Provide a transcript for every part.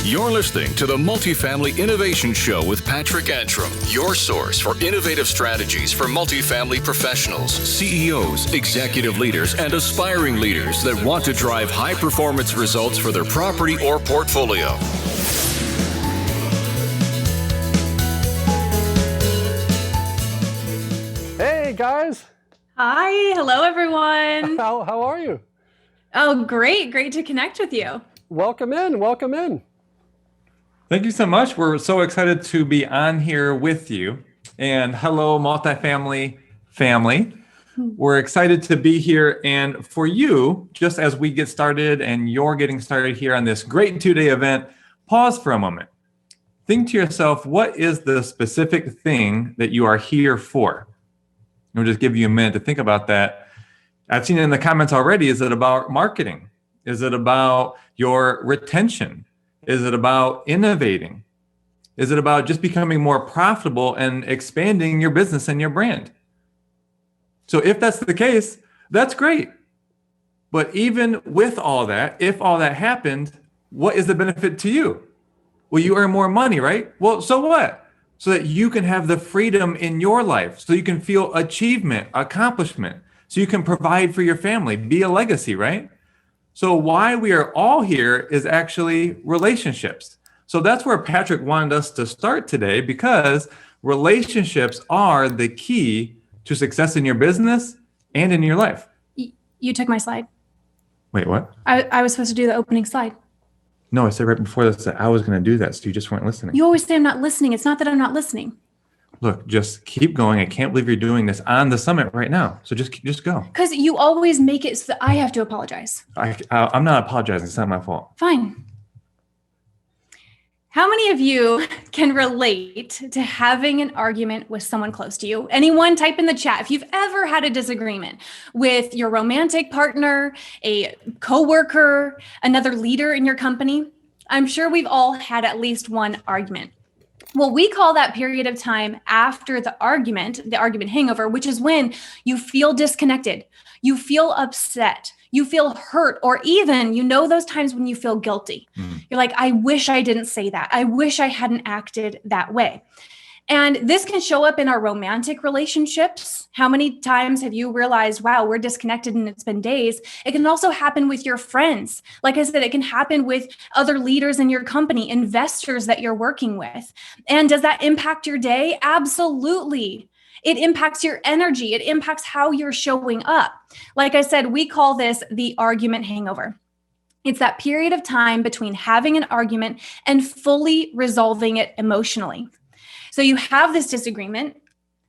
You're listening to the Multifamily Innovation Show with Patrick Antrim, your source for innovative strategies for multifamily professionals, CEOs, executive leaders, and aspiring leaders that want to drive high-performance results for their property or portfolio. Hey, guys. Hi. Hello, everyone. How are you? Oh, great. Great to connect with you. Welcome in. Welcome in. Thank you so much. We're so excited to be on here with you. And hello, multifamily family. We're excited to be here. And for you, just as we get started and you're getting started here on this great 2-day event, pause for a moment. Think to yourself, what is the specific thing that you are here for? We'll just give you a minute to think about that. I've seen it in the comments already. Is it about marketing? Is it about your retention? Is it about innovating? Is it about just becoming more profitable and expanding your business and your brand? So if that's the case, that's great. But even with all that, if all that happened, what is the benefit to you? Well, you earn more money, right? Well, so what? So that you can have the freedom in your life, so you can feel achievement, accomplishment, so you can provide for your family, be a legacy, right? So why we are all here is actually relationships. So that's where Patrick wanted us to start today, because relationships are the key to success in your business and in your life. You took my slide. Wait, what? I was supposed to do the opening slide. No, I said right before this that I was going to do that, so you just weren't listening. You always say I'm not listening. It's not that I'm not listening. Look, just keep going. I can't believe you're doing this on the summit right now. So just go. Because you always make it so that I have to apologize. I'm not apologizing. It's not my fault. Fine. How many of you can relate to having an argument with someone close to you? Anyone, type in the chat if you've ever had a disagreement with your romantic partner, a coworker, another leader in your company. I'm sure we've all had at least one argument. Well, we call that period of time after the argument hangover, which is when you feel disconnected, you feel upset, you feel hurt, or even, those times when you feel guilty. You're like, I wish I didn't say that. I wish I hadn't acted that way. And this can show up in our romantic relationships. How many times have you realized, wow, we're disconnected and it's been days? It can also happen with your friends. Like I said, it can happen with other leaders in your company, investors that you're working with. And does that impact your day? Absolutely. It impacts your energy. It impacts how you're showing up. Like I said, we call this the argument hangover. It's that period of time between having an argument and fully resolving it emotionally. So you have this disagreement,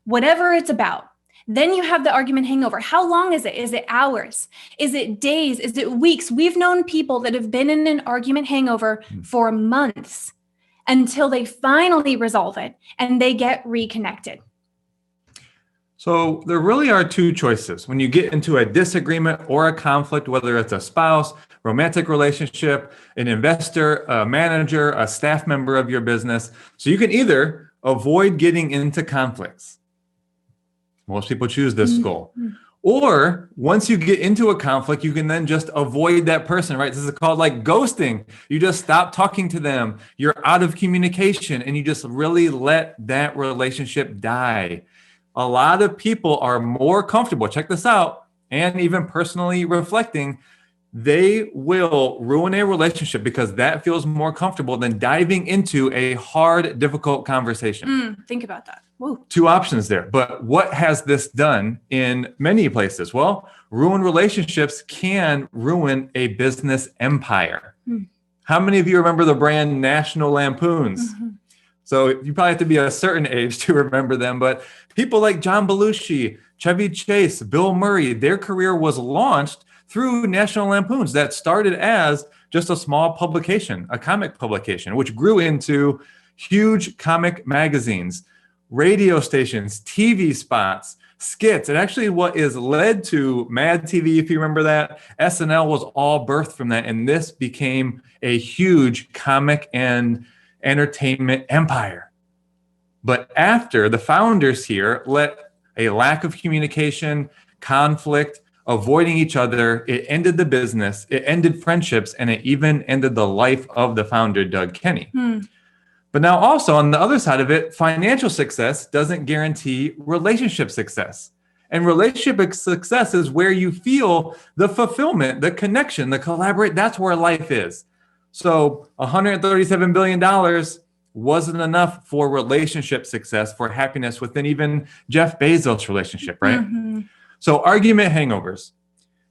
whatever it's about. Then you have the argument hangover. How long is it? Is it hours? Is it days? Is it weeks? We've known people that have been in an argument hangover for months until they finally resolve it and they get reconnected. So there really are two choices when you get into a disagreement or a conflict, whether it's a spouse, romantic relationship, an investor, a manager, a staff member of your business. So you can either avoid getting into conflicts. Most people choose this goal. Or once you get into a conflict, you can then just avoid that person, right? This is called like ghosting. You just stop talking to them. You're out of communication and you just really let that relationship die. A lot of people are more comfortable, check this out, and even personally reflecting, they will ruin a relationship because that feels more comfortable than diving into a hard, difficult conversation. Think about that. Whoa. Two options there. But what has this done in many places? Well, ruined relationships can ruin a business empire. How many of you remember the brand National Lampoons? So you probably have to be a certain age to remember them, but people like John Belushi, Chevy Chase, Bill Murray, their career was launched through National Lampoons that started as just a small publication, a comic publication, which grew into huge comic magazines, radio stations, TV spots, skits. And actually what is led to Mad TV, if you remember that, SNL was all birthed from that. And this became a huge comic and entertainment empire. But after the founders here let a lack of communication, conflict, avoiding each other. It ended the business, it ended friendships, and it even ended the life of the founder, Doug Kenny. But now also on the other side of it, financial success doesn't guarantee relationship success. And relationship success is where you feel the fulfillment, the connection, the collaborate. That's where life is. So $137 billion wasn't enough for relationship success, for happiness within even Jeff Bezos' relationship, right? So argument hangovers.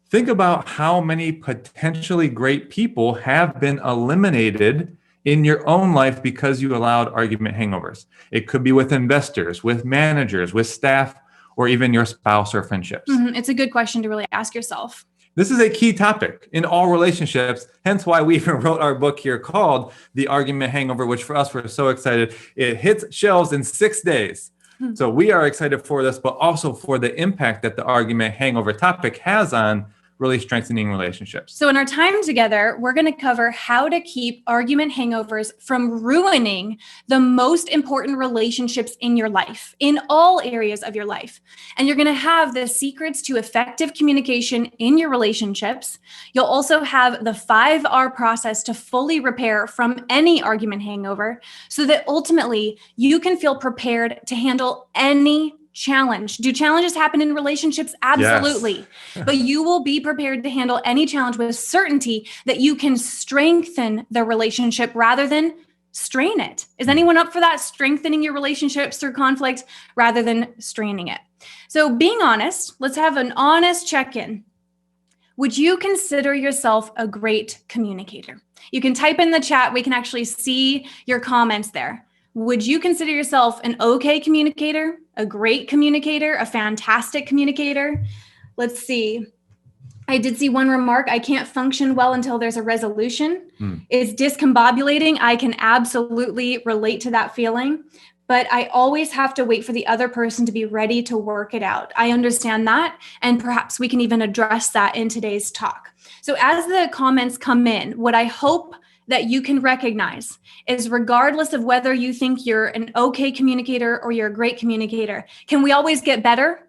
Think about how many potentially great people have been eliminated in your own life because you allowed argument hangovers. It could be with investors, with managers, with staff, or even your spouse or friendships. It's a good question to really ask yourself. This is a key topic in all relationships, hence why we even wrote our book here called The Argument Hangover, which for us, we're so excited. It hits shelves in 6 days. So we are excited for this, but also for the impact that the argument hangover topic has on really strengthening relationships. So in our time together, we're going to cover how to keep argument hangovers from ruining the most important relationships in your life, in all areas of your life. And you're going to have the secrets to effective communication in your relationships. You'll also have the 5R process to fully repair from any argument hangover so that ultimately you can feel prepared to handle any challenge. Do challenges happen in relationships? Absolutely. Yes. But you will be prepared to handle any challenge with certainty that you can strengthen the relationship rather than strain it. Is anyone up for that? Strengthening your relationships through conflict rather than straining it. So being honest, let's have an honest check-in. Would you consider yourself a great communicator? You can type in the chat. We can actually see your comments there. Would you consider yourself an okay communicator, a great communicator, a fantastic communicator? Let's see. I did see one remark. I can't function well until there's a resolution. It's discombobulating. I can absolutely relate to that feeling, but I always have to wait for the other person to be ready to work it out. I understand that, and perhaps we can even address that in today's talk. So as the comments come in, what I hope that you can recognize is regardless of whether you think you're an okay communicator or you're a great communicator, can we always get better?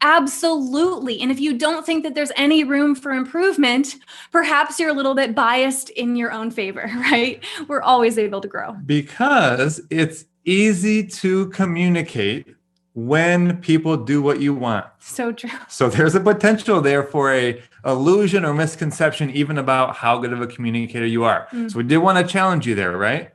Absolutely. And if you don't think that there's any room for improvement, perhaps you're a little bit biased in your own favor, right? We're always able to grow. Because it's easy to communicate when people do what you want. So true. So there's a potential there for a illusion or misconception even about how good of a communicator you are. So we did want to challenge you there, right?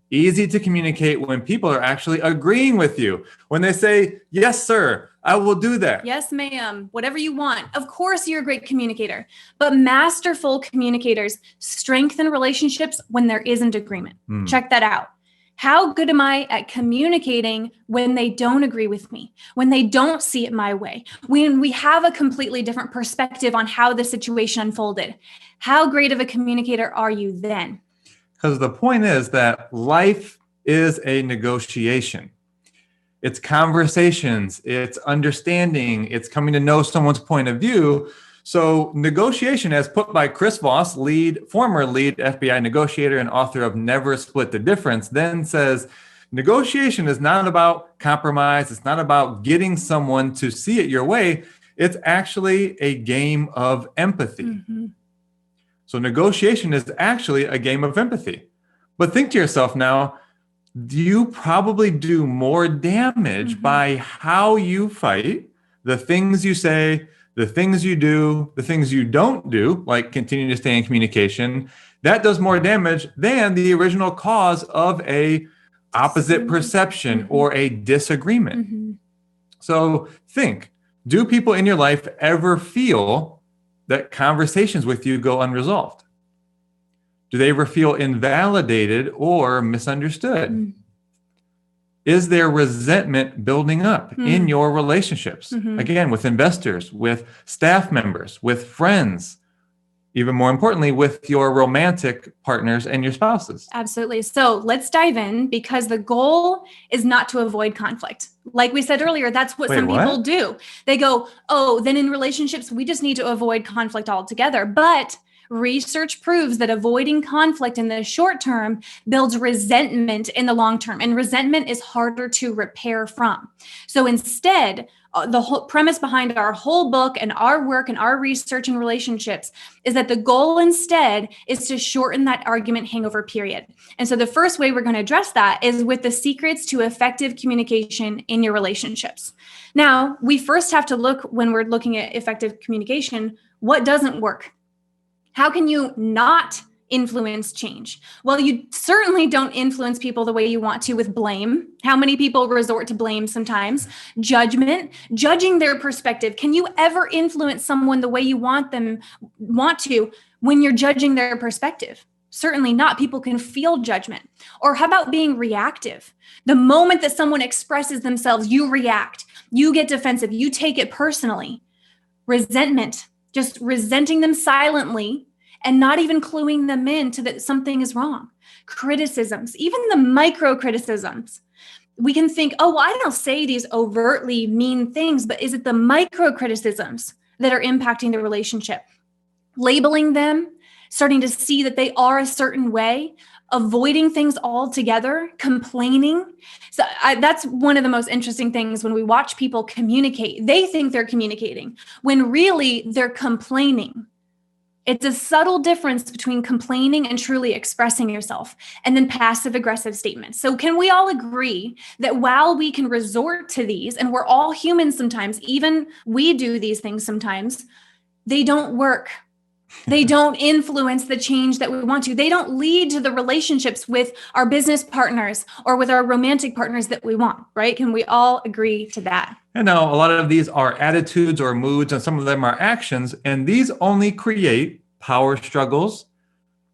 Easy to communicate when people are actually agreeing with you. When they say, yes, sir, I will do that. Yes, ma'am, whatever you want. Of course, you're a great communicator, but masterful communicators strengthen relationships when there isn't agreement. Check that out. How good am I at communicating when they don't agree with me, when they don't see it my way, when we have a completely different perspective on how the situation unfolded? How great of a communicator are you then? Because the point is that life is a negotiation. It's conversations, it's understanding, it's coming to know someone's point of view. So negotiation, as put by Chris Voss, former lead FBI negotiator and author of Never Split the Difference, then says, negotiation is not about compromise. It's not about getting someone to see it your way. It's actually a game of empathy. So negotiation is actually a game of empathy. But think to yourself now, you probably do more damage by how you fight, the things you say, the things you do, the things you don't do, like continuing to stay in communication. That does more damage than the original cause of a opposite perception or a disagreement. So think, do people in your life ever feel that conversations with you go unresolved? Do they ever feel invalidated or misunderstood? Is there resentment building up in your relationships? Again, with investors, with staff members, with friends, even more importantly, with your romantic partners and your spouses. Absolutely. So let's dive in, because the goal is not to avoid conflict. Like we said earlier, that's what some people do. They go, oh, then in relationships, we just need to avoid conflict altogether. But research proves that avoiding conflict in the short term builds resentment in the long term, and resentment is harder to repair from. So instead, the whole premise behind our whole book and our work and our research and relationships is that the goal instead is to shorten that argument hangover period. And so the first way we're going to address that is with the secrets to effective communication in your relationships. Now, we first have to look, when we're looking at effective communication, what doesn't work? How can you not influence change? Well, you certainly don't influence people the way you want to with blame. How many people resort to blame sometimes? Judgment, judging their perspective. Can you ever influence someone the way you want to when you're judging their perspective? Certainly not. People can feel judgment. Or how about being reactive? The moment that someone expresses themselves, you react, you get defensive, you take it personally. Resentment, just resenting them silently and not even cluing them in to that something is wrong. Criticisms, even the micro criticisms. We can think, oh, well, I don't say these overtly mean things, but is it the micro criticisms that are impacting the relationship? Labeling them, starting to see that they are a certain way, avoiding things altogether, complaining. So that's one of the most interesting things when we watch people communicate. They think they're communicating when really they're complaining. It's a subtle difference between complaining and truly expressing yourself, and then passive aggressive statements. So can we all agree that while we can resort to these, and we're all human sometimes, even we do these things sometimes, they don't work. They don't influence the change that we want to. They don't lead to the relationships with our business partners or with our romantic partners that we want, right? Can we all agree to that? And now a lot of these are attitudes or moods, and some of them are actions. And these only create power struggles,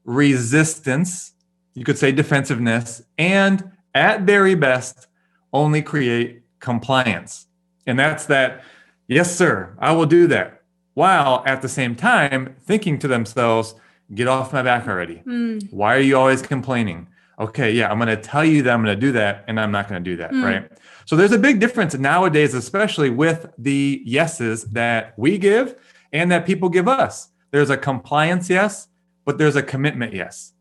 resistance, you could say defensiveness, and at very best, only create compliance. And that's that, yes, sir, I will do that. While at the same time thinking to themselves, get off my back already. Why are you always complaining? Okay, yeah, I'm going to tell you that I'm going to do that, and I'm not going to do that, right? So there's a big difference nowadays, especially with the yeses that we give and that people give us. There's a compliance yes, but there's a commitment yes.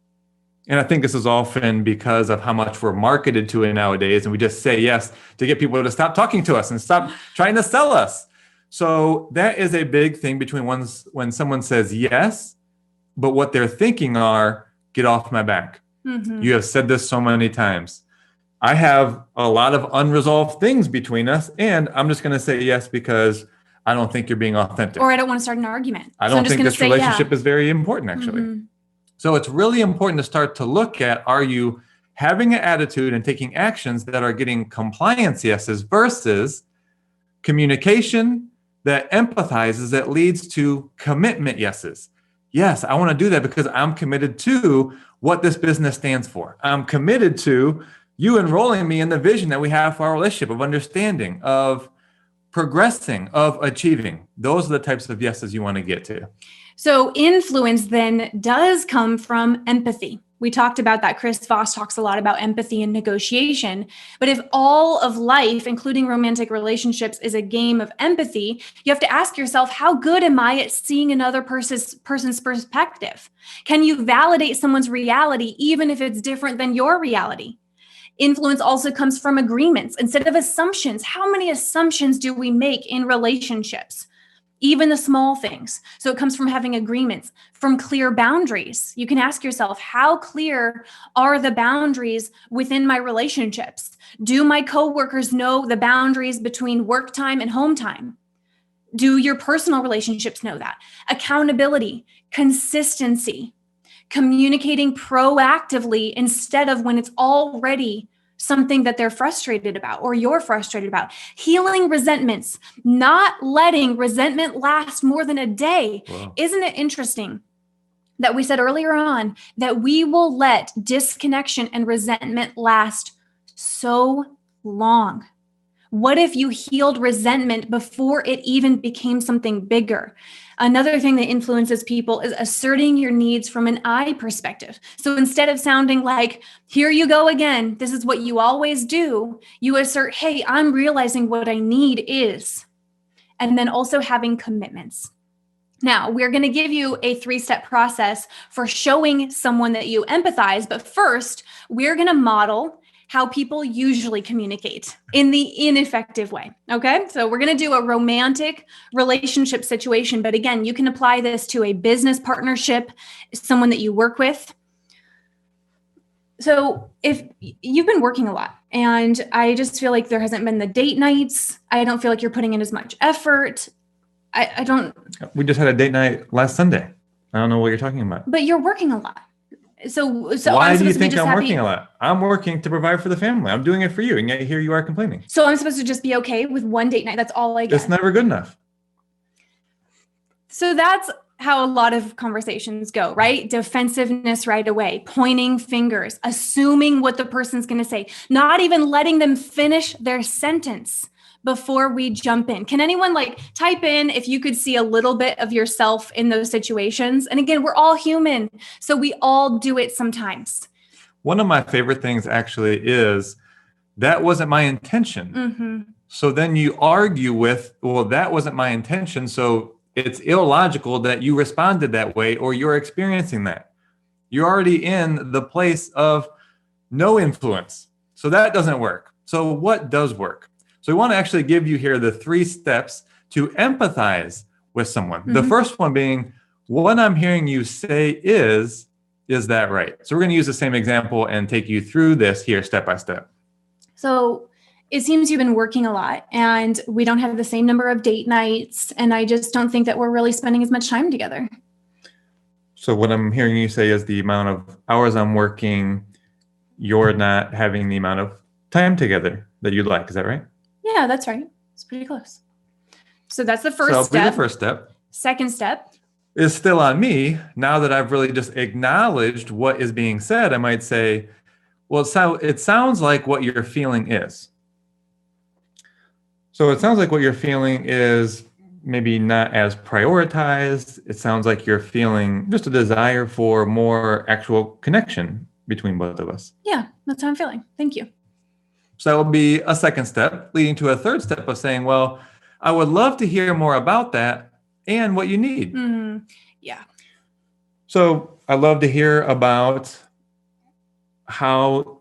And I think this is often because of how much we're marketed to it nowadays, and we just say yes to get people to stop talking to us and stop trying to sell us. So that is a big thing between when someone says yes, but what they're thinking are, get off my back. You have said this so many times. I have a lot of unresolved things between us, and I'm just going to say yes because I don't think you're being authentic. Or I don't want to start an argument. I don't think this relationship is very important, actually. So it's really important to start to look at, are you having an attitude and taking actions that are getting compliance yeses versus communication that empathizes, that leads to commitment yeses. Yes, I want to do that because I'm committed to what this business stands for. I'm committed to you enrolling me in the vision that we have for our relationship, of understanding, of progressing, of achieving. Those are the types of yeses you want to get to. So influence then does come from empathy. We talked about that. Chris Voss talks a lot about empathy and negotiation. But if all of life, including romantic relationships, is a game of empathy, you have to ask yourself, how good am I at seeing another person's perspective? Can you validate someone's reality, even if it's different than your reality? Influence also comes from agreements instead of assumptions. How many assumptions do we make in relationships? Even the small things. So it comes from having agreements, from clear boundaries. You can ask yourself, how clear are the boundaries within my relationships? Do my coworkers know the boundaries between work time and home time? Do your personal relationships know that? Accountability, consistency, communicating proactively instead of when it's already something that they're frustrated about or you're frustrated about. Healing resentments, not letting resentment last more than a day. Wow. Isn't it interesting that we said earlier on that we will let disconnection and resentment last so long? What if you healed resentment before it even became something bigger? Another thing that influences people is asserting your needs from an I perspective. So instead of sounding like, here you go again, this is what you always do, you assert, hey, I'm realizing what I need is. And then also having commitments. Now, we're going to give you a 3-step process for showing someone that you empathize. But first, we're going to model how people usually communicate in the ineffective way. Okay. So we're going to do a romantic relationship situation. But again, you can apply this to a business partnership, someone that you work with. So if you've been working a lot and I just feel like there hasn't been the date nights, I don't feel like you're putting in as much effort. I don't. We just had a date night last Sunday. I don't know what you're talking about. But you're working a lot. So why do you think I'm working a lot? I'm working to provide for the family. I'm doing it for you. And yet here you are complaining. So I'm supposed to just be okay with one date night. That's all I get. It's never good enough. So that's how a lot of conversations go, right? Defensiveness right away, pointing fingers, assuming what the person's going to say, not even letting them finish their sentence before we jump in. Can anyone type in if you could see a little bit of yourself in those situations? And again, we're all human, so we all do it sometimes. One of my favorite things actually is that wasn't my intention. Mm-hmm. So then you argue with, well, that wasn't my intention. So it's illogical that you responded that way or you're experiencing that. You're already in the place of no influence. So that doesn't work. So what does work? So we want to actually give you here the 3 steps to empathize with someone. Mm-hmm. The first one being, what I'm hearing you say is that right? So we're going to use the same example and take you through this here step by step. So it seems you've been working a lot and we don't have the same number of date nights. And I just don't think that we're really spending as much time together. So what I'm hearing you say is the amount of hours I'm working, you're not having the amount of time together that you'd like. Is that right? Yeah, that's right. It's pretty close. So that's the first step. step. The first step. Second step is still on me. Now that I've really just acknowledged what is being said, I might say, well, it sounds like what you're feeling is. So it sounds like what you're feeling is maybe not as prioritized. It sounds like you're feeling just a desire for more actual connection between both of us. Yeah, that's how I'm feeling. Thank you. So that will be a second step, leading to a third step of saying, well, I would love to hear more about that and what you need. Mm-hmm. Yeah. So I'd love to hear about how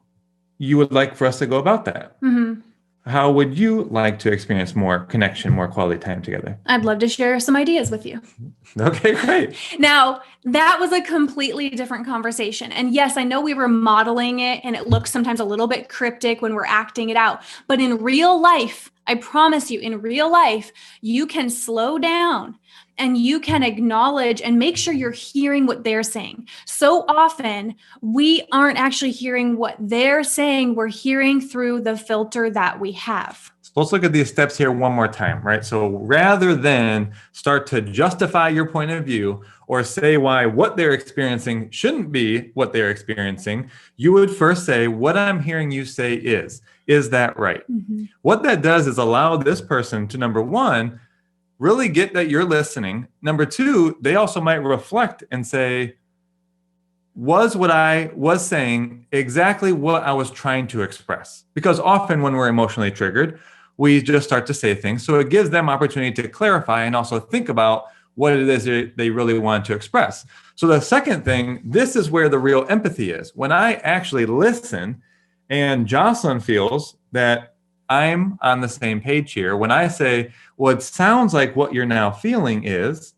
you would like for us to go about that. Mm-hmm. How would you like to experience more connection, more quality time together? I'd love to share some ideas with you. Okay, great. Now, that was a completely different conversation. And yes, I know we were modeling it and it looks sometimes a little bit cryptic when we're acting it out. But in real life, I promise you, in real life, you can slow down and you can acknowledge and make sure you're hearing what they're saying. So often we aren't actually hearing what they're saying. We're hearing through the filter that we have. So let's look at these steps here one more time, right? So rather than start to justify your point of view or say why what they're experiencing shouldn't be what they're experiencing, you would first say, what I'm hearing you say is that right? Mm-hmm. What that does is allow this person to, number one, really get that you're listening. Number two, they also might reflect and say, was what I was saying exactly what I was trying to express? Because often when we're emotionally triggered, we just start to say things. So it gives them opportunity to clarify and also think about what it is they really want to express. So the second thing, this is where the real empathy is. When I actually listen and Jocelyn feels that I'm on the same page here, when I say, well, it sounds like what you're now feeling is,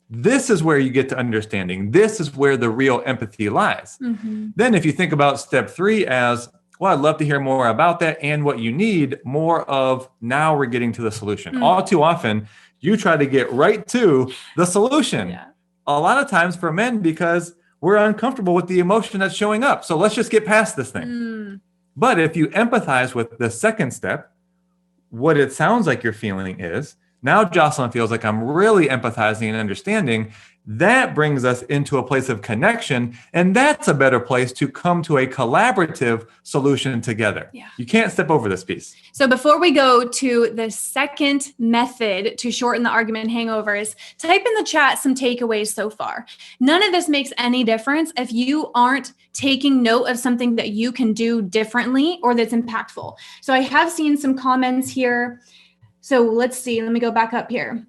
this is where you get to understanding. This is where the real empathy lies. Mm-hmm. Then if you think about step 3 as, well, I'd love to hear more about that and what you need, more of now we're getting to the solution. Mm-hmm. All too often, you try to get right to the solution. Yeah. A lot of times for men, because we're uncomfortable with the emotion that's showing up. So let's just get past this thing. Mm. But if you empathize with the second step, what it sounds like you're feeling is, now Jocelyn feels like I'm really empathizing and understanding. That brings us into a place of connection. And that's a better place to come to a collaborative solution together. Yeah. You can't step over this piece. So before we go to the second method to shorten the argument hangovers, type in the chat some takeaways so far. None of this makes any difference if you aren't taking note of something that you can do differently or that's impactful. So I have seen some comments here. So let's see, let me go back up here.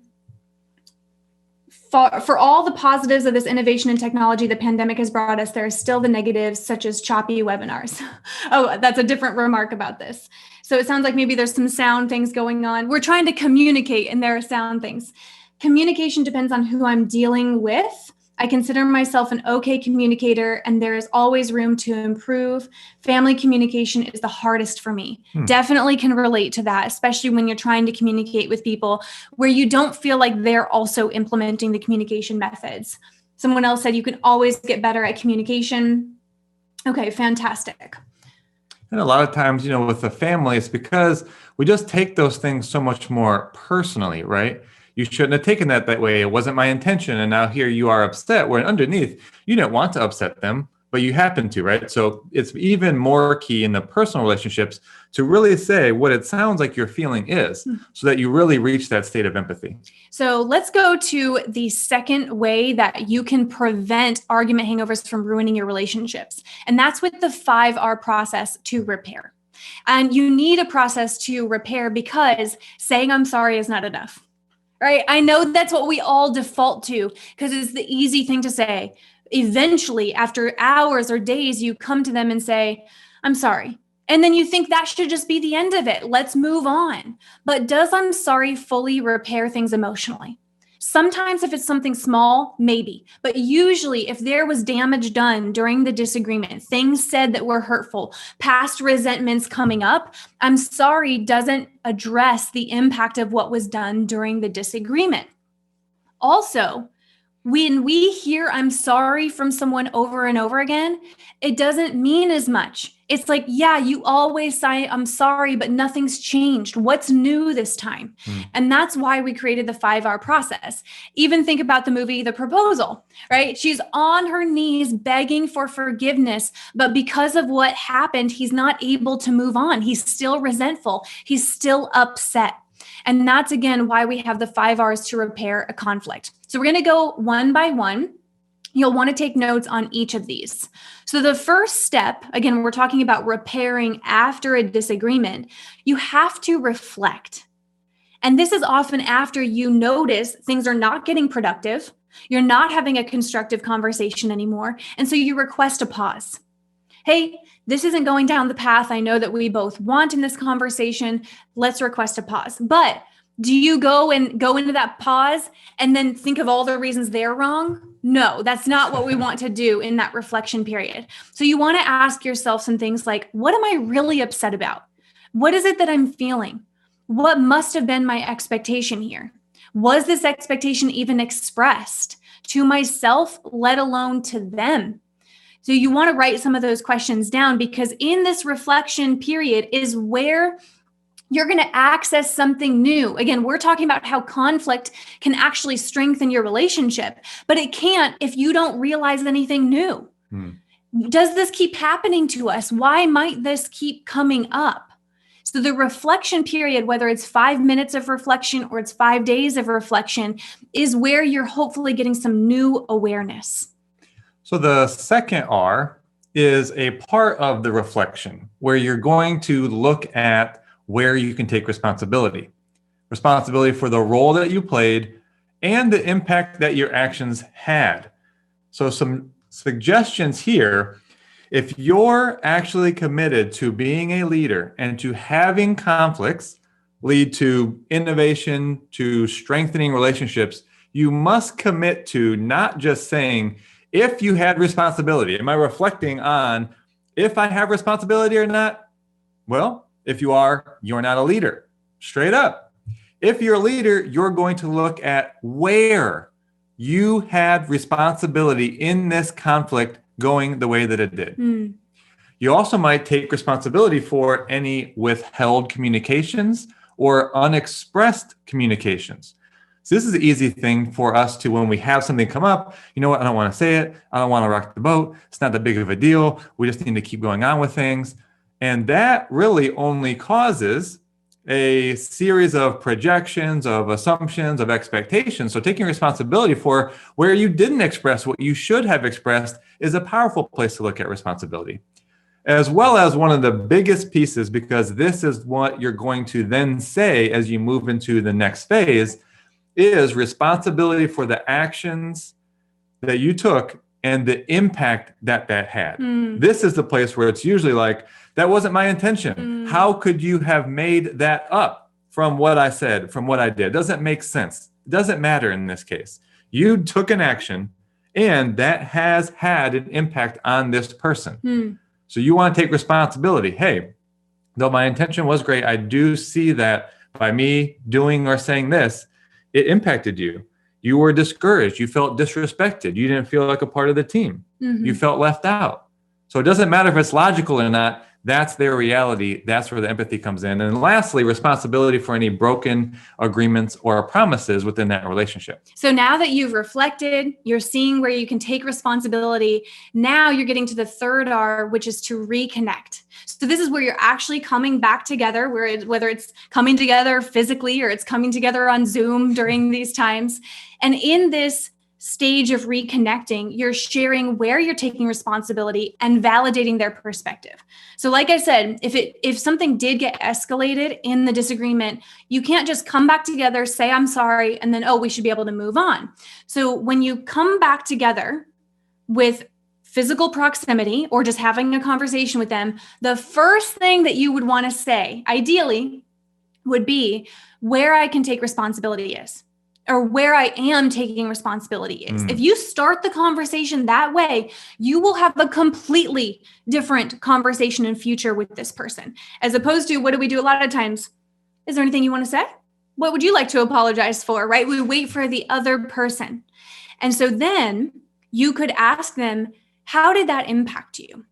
for all the positives of this innovation and technology the pandemic has brought us, there are still the negatives, such as choppy webinars. Oh, that's a different remark about this. So it sounds like maybe there's some sound things going on. We're trying to communicate and there are sound things. Communication depends on who I'm dealing with. I consider myself an okay communicator, and there is always room to improve. Family communication is the hardest for me. Definitely can relate to that, especially when you're trying to communicate with people where you don't feel like they're also implementing the communication methods. Someone else said you can always get better at communication. Okay, fantastic. And a lot of times, with the family, it's because we just take those things so much more personally, right? You shouldn't have taken that way. It wasn't my intention. And now here you are upset, where underneath, you didn't want to upset them, but you happen to, right? So it's even more key in the personal relationships to really say what it sounds like your feeling is, so that you really reach that state of empathy. So let's go to the second way that you can prevent argument hangovers from ruining your relationships. And that's with the 5R process to repair. And you need a process to repair because saying I'm sorry is not enough. Right? I know that's what we all default to because it's the easy thing to say. Eventually, after hours or days, you come to them and say, I'm sorry. And then you think that should just be the end of it. Let's move on. But does I'm sorry fully repair things emotionally? Sometimes if it's something small, maybe. But usually if there was damage done during the disagreement, things said that were hurtful, past resentments coming up, I'm sorry doesn't address the impact of what was done during the disagreement. Also, when we hear I'm sorry from someone over and over again, it doesn't mean as much. It's like, yeah, you always say I'm sorry, but nothing's changed. What's new this time? And that's why we created the 5R process. Even think about the movie, The Proposal, right? She's on her knees begging for forgiveness, but because of what happened, he's not able to move on. He's still resentful. He's still upset. And that's, again, why we have the 5Rs to repair a conflict. So we're going to go one by one. You'll want to take notes on each of these. So the first step, again, we're talking about repairing after a disagreement. You have to reflect. And this is often after you notice things are not getting productive. You're not having a constructive conversation anymore. And so you request a pause. Hey, this isn't going down the path I know that we both want in this conversation. Let's request a pause. But do you go into that pause and then think of all the reasons they're wrong? No, that's not what we want to do in that reflection period. So you want to ask yourself some things like, what am I really upset about? What is it that I'm feeling? What must have been my expectation here? Was this expectation even expressed to myself, let alone to them? So you want to write some of those questions down, because in this reflection period is where you're going to access something new. Again, we're talking about how conflict can actually strengthen your relationship, but it can't if you don't realize anything new. Does this keep happening to us? Why might this keep coming up? So the reflection period, whether it's 5 minutes of reflection or it's 5 days of reflection, is where you're hopefully getting some new awareness. So the second R is a part of the reflection where you're going to look at where you can take responsibility for the role that you played and the impact that your actions had. So some suggestions here: if you're actually committed to being a leader and to having conflicts lead to innovation, to strengthening relationships, you must commit to not just saying, if you had responsibility. Am I reflecting on if I have responsibility or not? Well, if you are, you're not a leader. Straight up. If you're a leader, you're going to look at where you had responsibility in this conflict going the way that it did. You also might take responsibility for any withheld communications or unexpressed communications. So this is the easy thing for us to, when we have something come up, you know what, I don't want to say it. I don't want to rock the boat. It's not that big of a deal. We just need to keep going on with things. And that really only causes a series of projections, of assumptions, of expectations. So taking responsibility for where you didn't express what you should have expressed is a powerful place to look at responsibility. As well as one of the biggest pieces, because this is what you're going to then say as you move into the next phase, is responsibility for the actions that you took and the impact that had. This is the place where it's usually like, that wasn't my intention. How could you have made that up from what I said, from what I did? It doesn't make sense. It doesn't matter in this case. You took an action and that has had an impact on this person. So you want to take responsibility. Hey, though my intention was great, I do see that by me doing or saying this, it impacted you. You were discouraged. You felt disrespected. You didn't feel like a part of the team. You felt left out. So it doesn't matter if it's logical or not. That's their reality. That's where the empathy comes in. And lastly, responsibility for any broken agreements or promises within that relationship. So now that you've reflected, you're seeing where you can take responsibility. Now you're getting to the third R, which is to reconnect. So this is where you're actually coming back together, whether it's coming together physically or it's coming together on Zoom during these times. And in this stage of reconnecting, you're sharing where you're taking responsibility and validating their perspective. So like I said, if something did get escalated in the disagreement, you can't just come back together, say, I'm sorry, and then, we should be able to move on. So when you come back together with physical proximity or just having a conversation with them, the first thing that you would want to say, ideally, would be where I can take responsibility is, or where I am taking responsibility is. If you start the conversation that way, you will have a completely different conversation in future with this person, as opposed to what do we do a lot of times? Is there anything you want to say? What would you like to apologize for, right? We wait for the other person. And so then you could ask them, how did that impact you?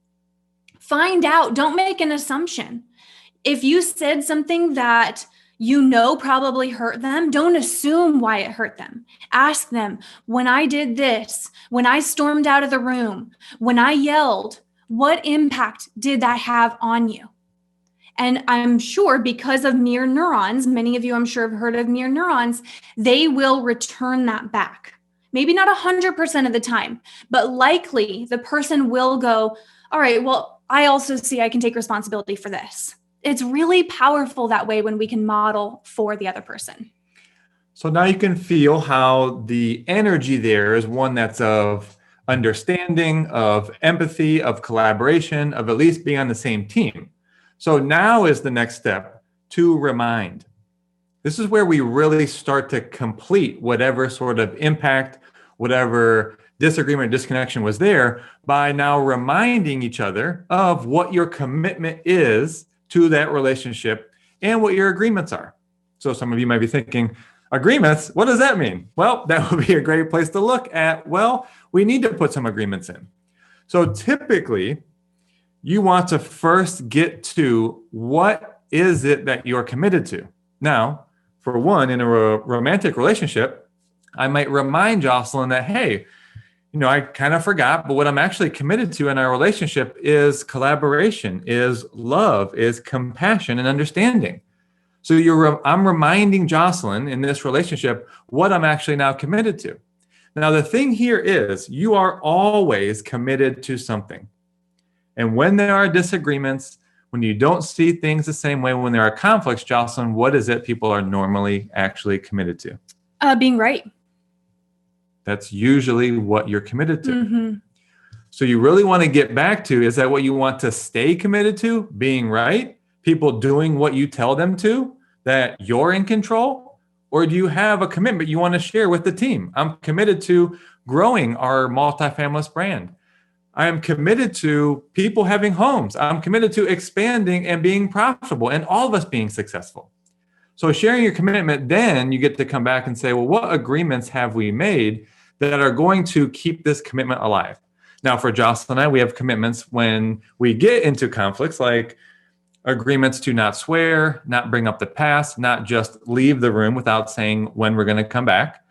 Find out, don't make an assumption. If you said something that probably hurt them, don't assume why it hurt them. Ask them, when I did this, when I stormed out of the room, when I yelled, what impact did that have on you? And I'm sure because of mirror neurons, many of you I'm sure have heard of mirror neurons, they will return that back. Maybe not 100% of the time, but likely the person will go, all right, well, I also see I can take responsibility for this. It's really powerful that way when we can model for the other person. So now you can feel how the energy there is one that's of understanding, of empathy, of collaboration, of at least being on the same team. So now is the next step to remind. This is where we really start to complete whatever sort of impact, whatever disagreement, disconnection was there by now reminding each other of what your commitment is to that relationship and what your agreements are. So some of you might be thinking, agreements, what does that mean? Well, that would be a great place to look at, we need to put some agreements in. So typically, you want to first get to what is it that you're committed to. Now, for one, in a romantic relationship, I might remind Jocelyn that, hey, I kind of forgot, but what I'm actually committed to in our relationship is collaboration, is love, is compassion and understanding. So I'm reminding Jocelyn in this relationship what I'm actually now committed to. Now, the thing here is you are always committed to something. And when there are disagreements, when you don't see things the same way, when there are conflicts, Jocelyn, what is it people are normally actually committed to? Being right. That's usually what you're committed to. So you really want to get back to, is that what you want to stay committed to? Being right? People doing what you tell them to, that you're in control? Or do you have a commitment you want to share with the team? I'm committed to growing our multifamily brand. I am committed to people having homes. I'm committed to expanding and being profitable and all of us being successful. So sharing your commitment, then you get to come back and say, well, what agreements have we made that are going to keep this commitment alive? Now, for Jocelyn and I, we have commitments when we get into conflicts, like agreements to not swear, not bring up the past, not just leave the room without saying when we're going to come back.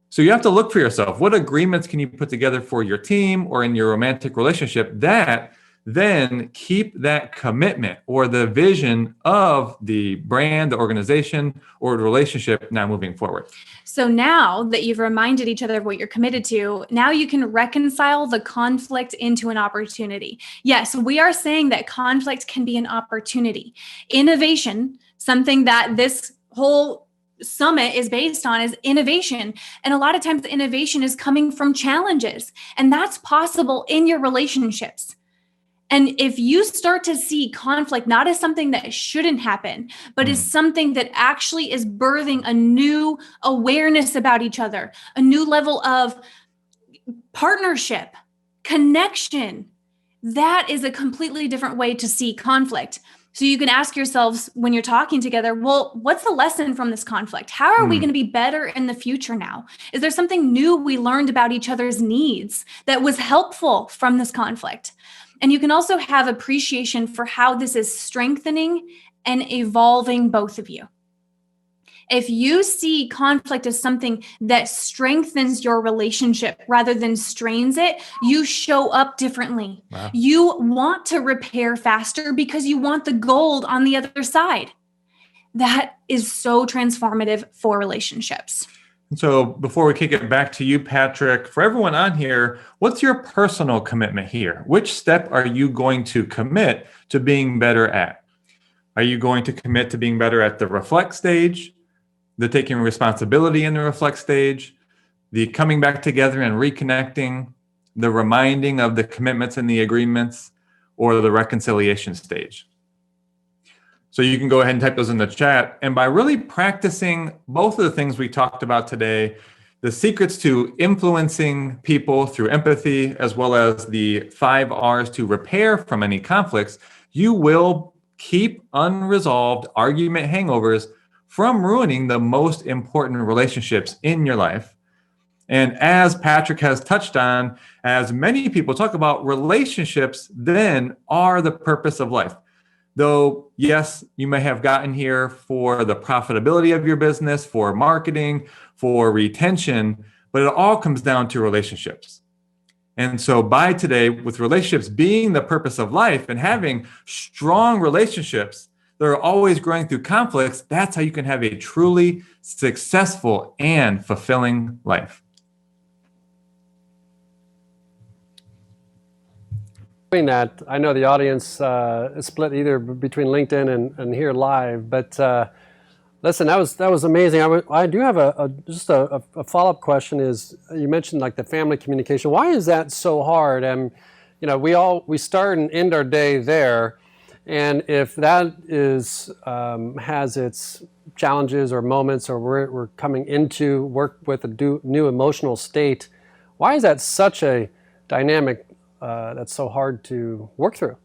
So you have to look for yourself. What agreements can you put together for your team or in your romantic relationship that then keep that commitment or the vision of the brand, the organization, or the relationship now moving forward? So now that you've reminded each other of what you're committed to, now you can reconcile the conflict into an opportunity. Yes, we are saying that conflict can be an opportunity. Innovation, something that this whole summit is based on is innovation. And a lot of times the innovation is coming from challenges, and that's possible in your relationships. And if you start to see conflict not as something that shouldn't happen, but as something that actually is birthing a new awareness about each other, a new level of partnership, connection, that is a completely different way to see conflict. So you can ask yourselves when you're talking together, well, what's the lesson from this conflict? How are we going to be better in the future now? Is there something new we learned about each other's needs that was helpful from this conflict? And you can also have appreciation for how this is strengthening and evolving both of you. If you see conflict as something that strengthens your relationship rather than strains it, you show up differently. Wow. You want to repair faster because you want the gold on the other side. That is so transformative for relationships. So before we kick it back to you, Patrick, for everyone on here, what's your personal commitment here? Which step are you going to commit to being better at? Are you going to commit to being better at the reflect stage, the taking responsibility in the reflect stage, the coming back together and reconnecting, the reminding of the commitments and the agreements, or the reconciliation stage? So you can go ahead and type those in the chat. And by really practicing both of the things we talked about today, the secrets to influencing people through empathy, as well as the 5 R's to repair from any conflicts, you will keep unresolved argument hangovers from ruining the most important relationships in your life. And as Patrick has touched on, as many people talk about, relationships then are the purpose of life. Though, yes, you may have gotten here for the profitability of your business, for marketing, for retention, but it all comes down to relationships. And so by today, with relationships being the purpose of life and having strong relationships that are always growing through conflicts, that's how you can have a truly successful and fulfilling life. That I know the audience is split either between LinkedIn and here live, but listen, that was amazing. I do have just a follow-up question. Is you mentioned like the family communication? Why is that so hard? And we start and end our day there, and if that is has its challenges or moments, or we're coming into work with a new emotional state, why is that such a dynamic that's so hard to work through?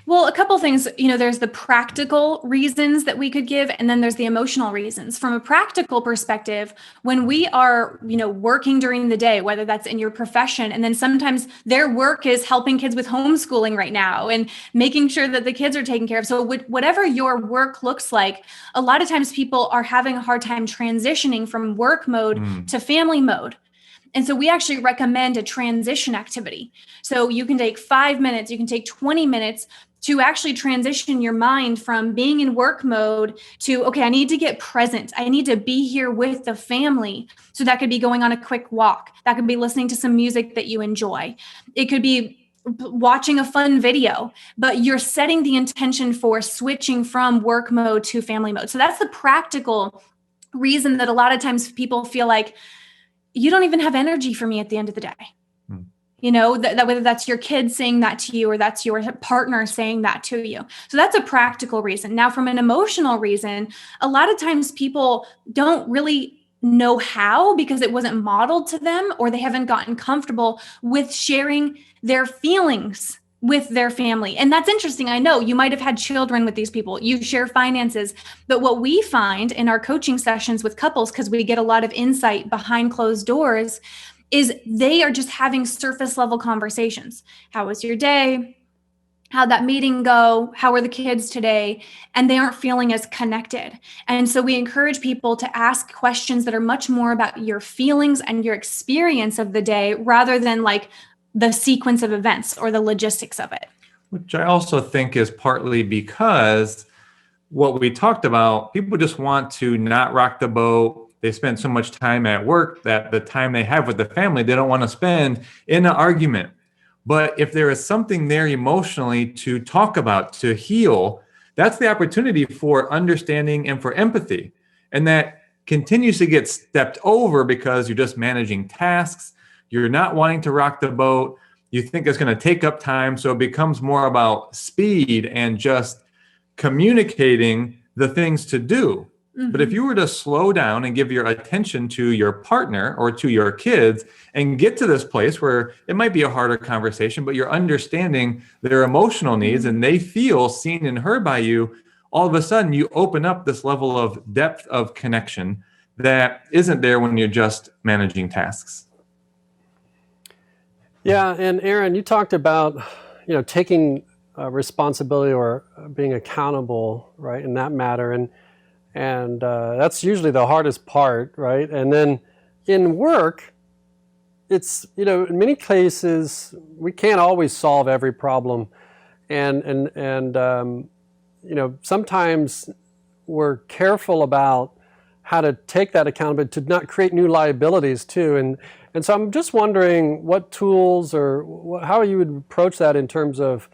Well, a couple things, there's the practical reasons that we could give, and then there's the emotional reasons. From a practical perspective, when we are, working during the day, whether that's in your profession, and then sometimes their work is helping kids with homeschooling right now and making sure that the kids are taken care of. So whatever your work looks like, a lot of times people are having a hard time transitioning from work mode to family mode. And so we actually recommend a transition activity. So you can take 5 minutes, you can take 20 minutes to actually transition your mind from being in work mode to, okay, I need to get present. I need to be here with the family. So that could be going on a quick walk. That could be listening to some music that you enjoy. It could be watching a fun video, but you're setting the intention for switching from work mode to family mode. So that's the practical reason that a lot of times people feel like, you don't even have energy for me at the end of the day. That whether that's your kid saying that to you or that's your partner saying that to you. So that's a practical reason. Now, from an emotional reason, a lot of times people don't really know how because it wasn't modeled to them, or they haven't gotten comfortable with sharing their feelings with their family. And that's interesting. I know you might have had children with these people. You share finances. But what we find in our coaching sessions with couples, because we get a lot of insight behind closed doors, is they are just having surface level conversations. How was your day? How'd that meeting go? How are the kids today? And they aren't feeling as connected. And so we encourage people to ask questions that are much more about your feelings and your experience of the day, rather than like the sequence of events or the logistics of it. Which I also think is partly because what we talked about, people just want to not rock the boat. They spend so much time at work that the time they have with the family, they don't want to spend in an argument. But if there is something there emotionally to talk about, to heal, that's the opportunity for understanding and for empathy. And that continues to get stepped over because you're just managing tasks. You're not wanting to rock the boat. You think it's going to take up time. So it becomes more about speed and just communicating the things to do. But if you were to slow down and give your attention to your partner or to your kids and get to this place where it might be a harder conversation, but you're understanding their emotional needs and they feel seen and heard by you, all of a sudden you open up this level of depth of connection that isn't there when you're just managing tasks. Yeah, and Aaron, you talked about, taking responsibility or being accountable, right, in that matter, and that's usually the hardest part, right? And then in work, it's, in many cases we can't always solve every problem, and sometimes we're careful about how to take that accountability to not create new liabilities too. And so I'm just wondering what tools or how you would approach that in terms of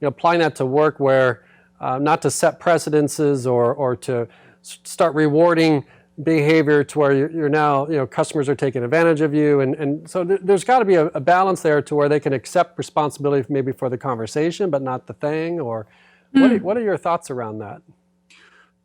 applying that to work, where not to set precedences or to start rewarding behavior to where you're now, customers are taking advantage of you. And so there's got to be a balance there to where they can accept responsibility maybe for the conversation, but not the thing. Or what are your thoughts around that?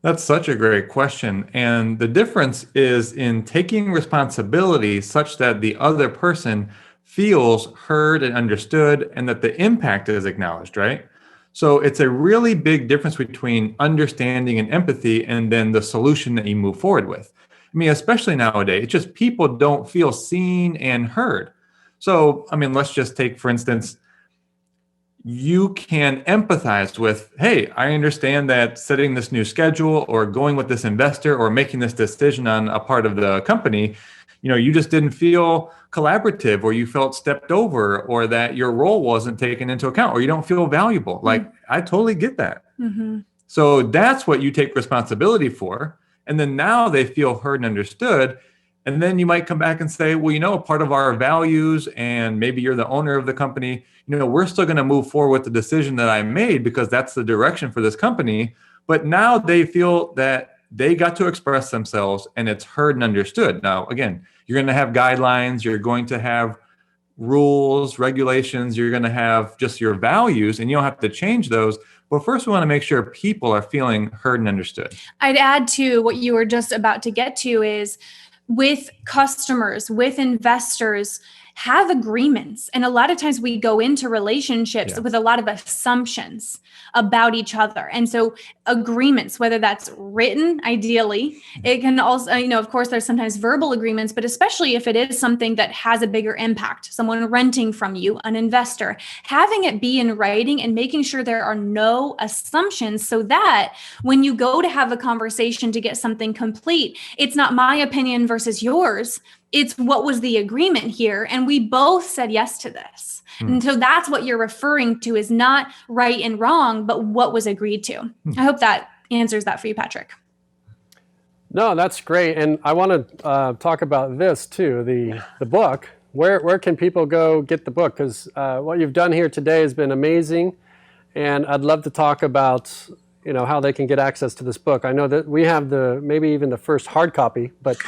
That's such a great question. And the difference is in taking responsibility such that the other person feels heard and understood and that the impact is acknowledged, right? So it's a really big difference between understanding and empathy and then the solution that you move forward with. I mean, especially nowadays, it's just people don't feel seen and heard. So, let's just take, for instance, you can empathize with, hey, I understand that setting this new schedule or going with this investor or making this decision on a part of the company, you just didn't feel collaborative, or you felt stepped over, or that your role wasn't taken into account, or you don't feel valuable. Like, I totally get that. So that's what you take responsibility for. And then now they feel heard and understood. And then you might come back and say, well, part of our values, and maybe you're the owner of the company, we're still going to move forward with the decision that I made because that's the direction for this company. But now they feel that they got to express themselves and it's heard and understood. Now, again, you're going to have guidelines, you're going to have rules, regulations, you're going to have just your values, and you don't have to change those. But first, we want to make sure people are feeling heard and understood. I'd add to what you were just about to get to is, with customers, with investors, have agreements. And a lot of times we go into relationships with a lot of assumptions about each other. And so agreements, whether that's written, ideally, it can also, of course, there's sometimes verbal agreements, but especially if it is something that has a bigger impact, someone renting from you, an investor, having it be in writing and making sure there are no assumptions so that when you go to have a conversation to get something complete, it's not my opinion versus yours. It's what was the agreement here. And we both said yes to this. And so that's what you're referring to, is not right and wrong, but what was agreed to. I hope that answers that for you, Patrick. No, that's great. And I want to talk about this too, the book. Where can people go get the book? Because what you've done here today has been amazing. And I'd love to talk about how they can get access to this book. I know that we have maybe even the first hard copy, but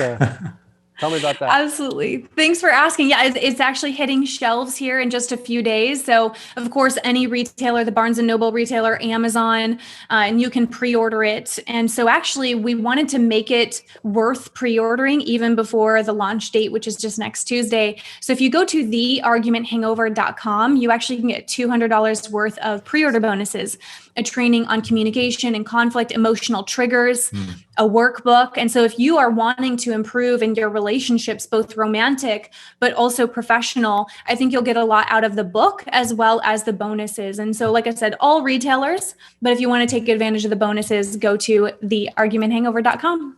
tell me about that. Absolutely. Thanks for asking. Yeah, it's actually hitting shelves here in just a few days. So, of course, any retailer, the Barnes & Noble retailer, Amazon, and you can pre-order it. And so actually, we wanted to make it worth pre-ordering even before the launch date, which is just next Tuesday. So if you go to theargumenthangover.com, you actually can get $200 worth of pre-order bonuses, a training on communication and conflict, emotional triggers, a workbook. And so if you are wanting to improve in your relationships, both romantic, but also professional, I think you'll get a lot out of the book as well as the bonuses. And so, like I said, all retailers, but if you want to take advantage of the bonuses, go to theargumenthangover.com.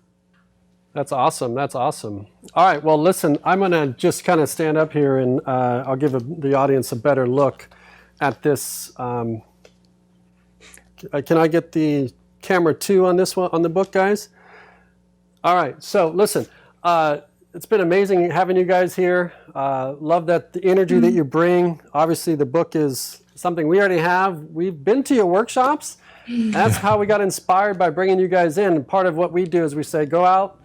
That's awesome. That's awesome. All right. Well, listen, I'm going to just kind of stand up here and I'll give the audience a better look at this. Can I get the camera 2 on this one, on the book, guys? All right. So listen, it's been amazing having you guys here. Love that the energy that you bring. Obviously, the book is something we already have. We've been to your workshops. That's how we got inspired by bringing you guys in. Part of what we do is we say, go out,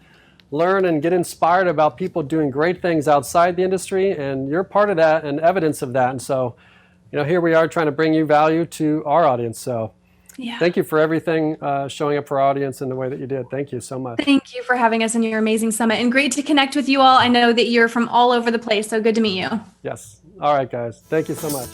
learn and get inspired about people doing great things outside the industry, and you're part of that and evidence of that. And so, here we are trying to bring you value to our audience. So thank you for everything, showing up for our audience in the way that you did. Thank you so much. Thank you for having us in your amazing summit, and great to connect with you all. I know that you're from all over the place, so good to meet you. Yes. All right, guys. Thank you so much.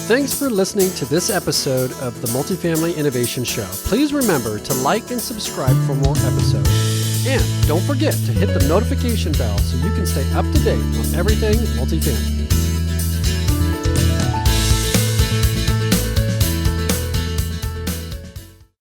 Thanks for listening to this episode of the Multifamily Innovation Show. Please remember to like and subscribe for more episodes. And don't forget to hit the notification bell so you can stay up to date on everything multifamily.